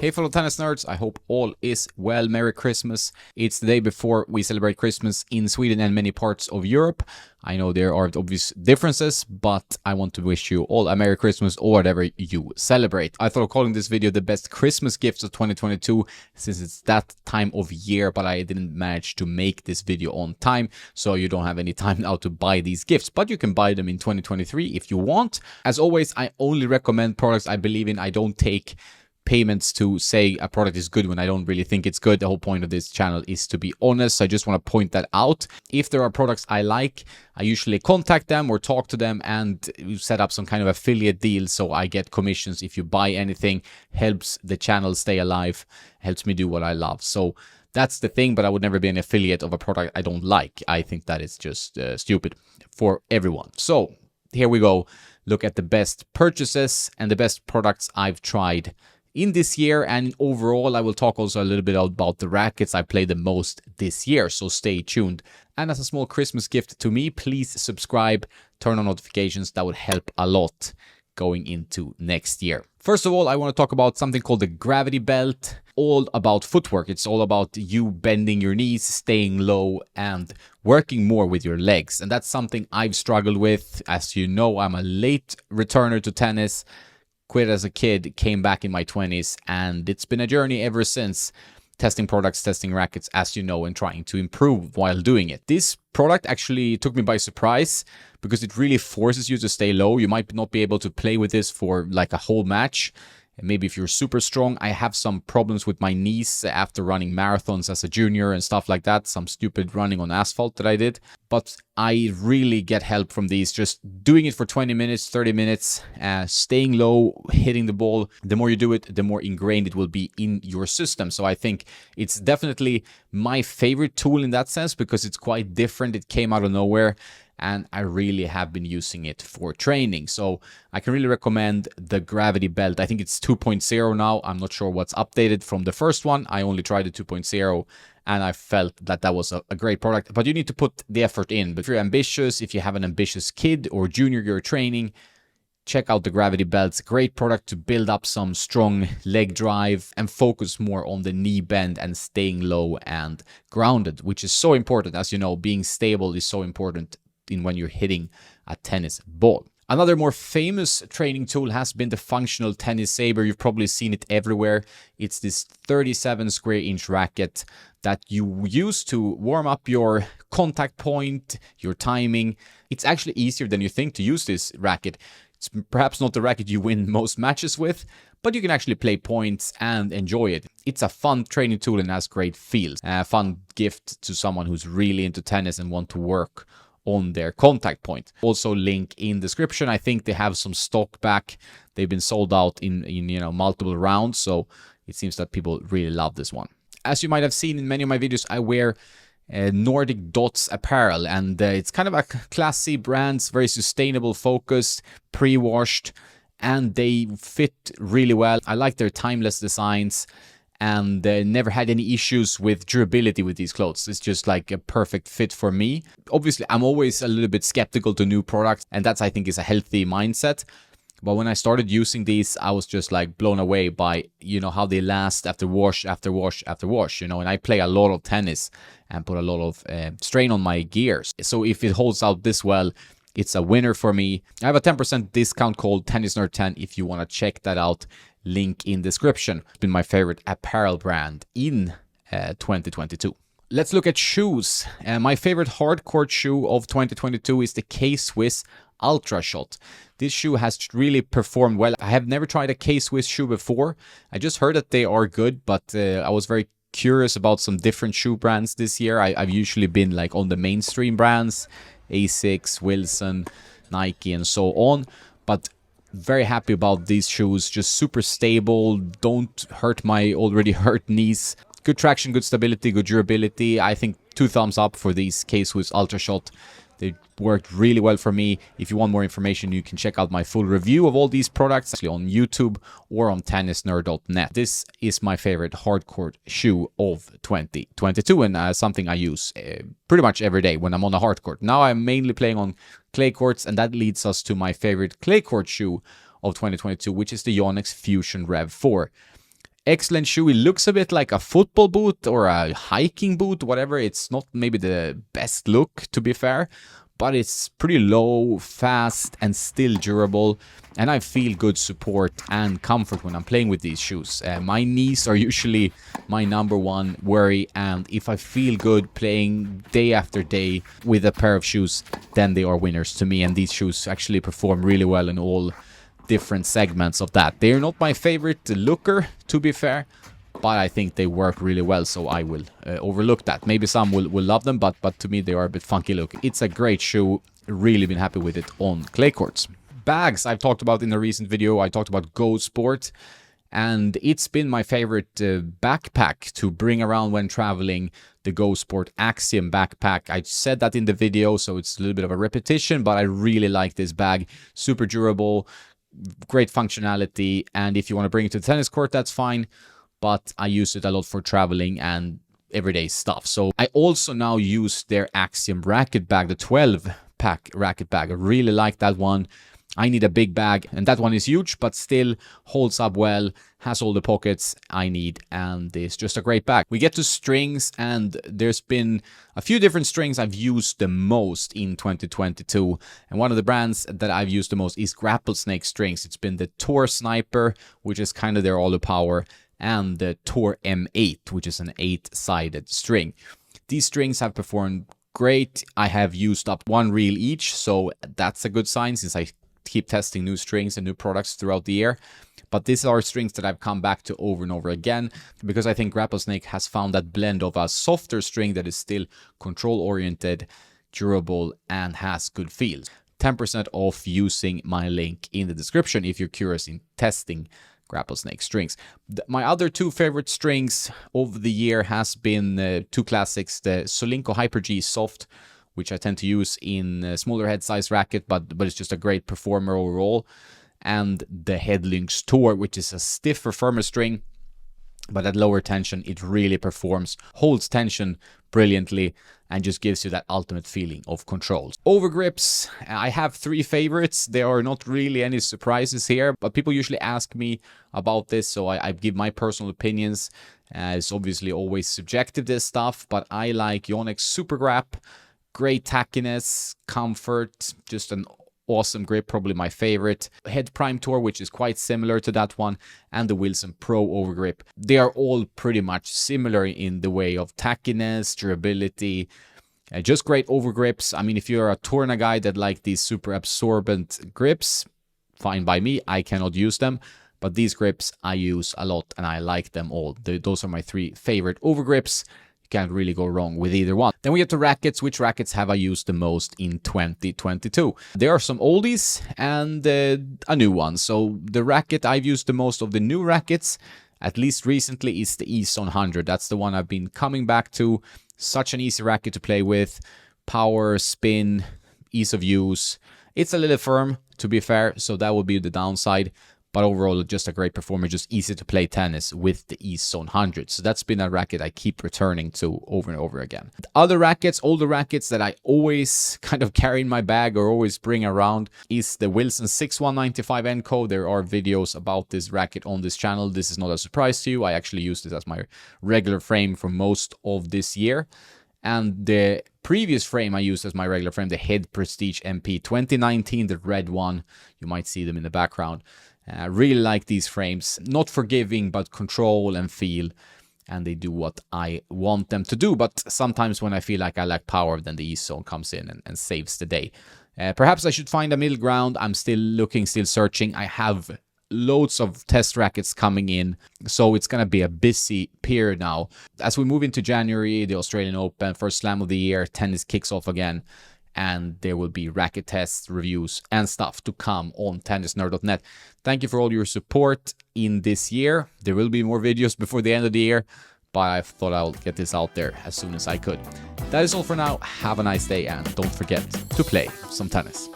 Hey fellow tennis nerds, I hope all is well. Merry Christmas. It's the day before we celebrate Christmas in Sweden and many parts of Europe. I know there are obvious differences, but I want to wish you all a Merry Christmas or whatever you celebrate. I thought of calling this video the best Christmas gifts of 2022 since it's that time of year, but I didn't manage to make this video on time, so you don't have any time now to buy these gifts, but you can buy them in 2023 if you want. As always, I only recommend products I believe in. I don't take payments to say a product is good when I don't really think it's good. The whole point of this channel is to be honest, so I just want to point that out. If there are products I like, I usually contact them or talk to them and set up some kind of affiliate deal so I get commissions if you buy anything. Helps the channel stay alive, helps me do what I love. So that's the thing, but I would never be an affiliate of a product I don't like. I think that is just stupid for everyone. So here we go. Look at the best purchases and the best products I've tried in this year, and overall I will talk also a little bit about the rackets I played the most this year, so stay tuned. And as a small Christmas gift to me, please subscribe, turn on notifications. That would help a lot going into next year. First of all, I want to talk about something called the gravity belt. All about footwork. It's all about you bending your knees, staying low, and working more with your legs. And that's something I've struggled with. As you know, I'm a late returner to tennis. Quit as a kid, came back in my 20s, and it's been a journey ever since. Testing products, testing rackets, as you know, and trying to improve while doing it. This product actually took me by surprise because it really forces you to stay low. You might not be able to play with this for like a whole match. And maybe if you're super strong. I have some problems with my knees after running marathons as a junior and stuff like that. Some stupid running on asphalt that I did. But I really get help from these. Just doing it for 20 minutes, 30 minutes, staying low, hitting the ball. The more you do it, the more ingrained it will be in your system. So I think it's definitely my favorite tool in that sense because it's quite different. It came out of nowhere. And I really have been using it for training. So I can really recommend the gravity belt. I think it's 2.0 now. I'm not sure what's updated from the first one. I only tried the 2.0 and I felt that that was a great product. But you need to put the effort in. But if you're ambitious, if you have an ambitious kid or junior you're training, check out the gravity belts. Great product to build up some strong leg drive and focus more on the knee bend and staying low and grounded, which is so important. As you know, being stable is so important in when you're hitting a tennis ball. Another more famous training tool has been the functional tennis saber. You've probably seen it everywhere. It's this 37 square inch racket that you use to warm up your contact point, your timing. It's actually easier than you think to use this racket. It's perhaps not the racket you win most matches with, but you can actually play points and enjoy it. It's a fun training tool and has great feels. A fun gift to someone who's really into tennis and want to work on their contact point. Also link in description. I think they have some stock back. They've been sold out in multiple rounds, so it seems that people really love this one. As you might have seen in many of my videos, I wear Nordic Dots apparel, and it's kind of a classy brand, very sustainable focused, pre-washed, and they fit really well. I like their timeless designs and never had any issues with durability with these clothes. It's just like a perfect fit for me. Obviously, I'm always a little bit skeptical to new products, and that's, I think, is a healthy mindset. But when I started using these, I was just like blown away by, how they last after wash, after wash, after wash, and I play a lot of tennis and put a lot of strain on my gears. So if it holds out this well, it's a winner for me. I have a 10% discount called TennisNerd10 if you want to check that out. Link in description. It's been my favorite apparel brand in 2022. Let's look at shoes. My favorite hardcourt shoe of 2022 is the K-Swiss Ultra Shot. This shoe has really performed well. I have never tried a K-Swiss shoe before. I just heard that they are good, but I was very curious about some different shoe brands this year. I've usually been like on the mainstream brands, Asics, Wilson, Nike, and so on. But very happy about these shoes. Just super stable. Don't hurt my already hurt knees. Good traction, good stability, good durability. I think 2 thumbs up for these K-Swiss Ultra Shot. They worked really well for me. If you want more information, you can check out my full review of all these products actually on YouTube or on tennisnerd.net. This is my favorite hardcourt shoe of 2022 and something I use pretty much every day when I'm on a hardcourt. Now I'm mainly playing on clay courts, and that leads us to my favorite clay court shoe of 2022, which is the Yonex Fusion Rev 4. Excellent shoe. It looks a bit like a football boot or a hiking boot, whatever. It's not maybe the best look, to be fair, but it's pretty low, fast, and still durable. And I feel good support and comfort when I'm playing with these shoes. My knees are usually my number one worry, and if I feel good playing day after day with a pair of shoes, then they are winners to me. And these shoes actually perform really well in all different segments of that. They're not my favorite looker, to be fair, but I think they work really well, so I will overlook that. Maybe some will love them, but to me they are a bit funky looking. It's a great shoe. Really been happy with it on clay courts. Bags I've talked about in a recent video. I talked about Go Sport, and it's been my favorite backpack to bring around when traveling, the Go Sport Axiom backpack. I said that in the video, so it's a little bit of a repetition, but I really like this bag. Super durable, great functionality, and if you want to bring it to the tennis court, that's fine, but I use it a lot for traveling and everyday stuff. So I also now use their Axiom racket bag, the 12-pack racket bag. I really like that one. I need a big bag, and that one is huge, but still holds up well, has all the pockets I need, and it's just a great bag. We get to strings, and there's been a few different strings I've used the most in 2022, and one of the brands that I've used the most is Grapple Snake strings. It's been the Tour Sniper, which is kind of their all-the-power, and the Tour M8, which is an 8-sided string. These strings have performed great. I have used up one reel each, so that's a good sign since I keep testing new strings and new products throughout the year. But these are strings that I've come back to over and over again, because I think Grapple Snake has found that blend of a softer string that is still control oriented, durable, and has good feel. 10% off using my link in the description if you're curious in testing Grapple Snake strings. My other two favorite strings of the year has been two classics, the Solinco Hyper G Soft, which I tend to use in a smaller head size racket, but it's just a great performer overall. And the Headlynx Tour, which is a stiffer, firmer string, but at lower tension, it really performs, holds tension brilliantly, and just gives you that ultimate feeling of control. Overgrips, I have three favorites. There are not really any surprises here, but people usually ask me about this, so I give my personal opinions. It's obviously always subjective, this stuff, but I like Yonex Super Grap. Great tackiness, comfort, just an awesome grip, probably my favorite. Head Prime Tour, which is quite similar to that one, and the Wilson Pro Overgrip. They are all pretty much similar in the way of tackiness, durability, just great overgrips. I mean, if you're a Tourna guy that like these super absorbent grips, fine by me. I cannot use them, but these grips I use a lot and I like them all. Those are my three favorite overgrips. Can't really go wrong with either one. Then we get to rackets. Which rackets have I used the most in 2022? There are some oldies and a new one. So the racket I've used the most of the new rackets, at least recently, is the eZone 100. That's the one I've been coming back to. Such an easy racket to play with. Power, spin, ease of use. It's a little firm, to be fair, so that would be the downside. But overall, just a great performer, just easy to play tennis with the eZone 100. So that's been a racket I keep returning to over and over again. The other rackets, older rackets that I always kind of carry in my bag or always bring around is the Wilson 6195 Enco. There are videos about this racket on this channel. This is not a surprise to you. I actually used it as my regular frame for most of this year. And the previous frame I used as my regular frame, the Head Prestige MP 2019, the red one. You might see them in the background. I really like these frames, not forgiving, but control and feel, and they do what I want them to do. But sometimes when I feel like I lack power, then the eZone comes in and saves the day. Perhaps I should find a middle ground. I'm still looking, still searching. I have loads of test rackets coming in, so it's going to be a busy period now. As we move into January, the Australian Open, first slam of the year, tennis kicks off again. And there will be racket tests, reviews, and stuff to come on tennisnerd.net. Thank you for all your support in this year. There will be more videos before the end of the year, but I thought I'll get this out there as soon as I could. That is all for now. Have a nice day, and don't forget to play some tennis.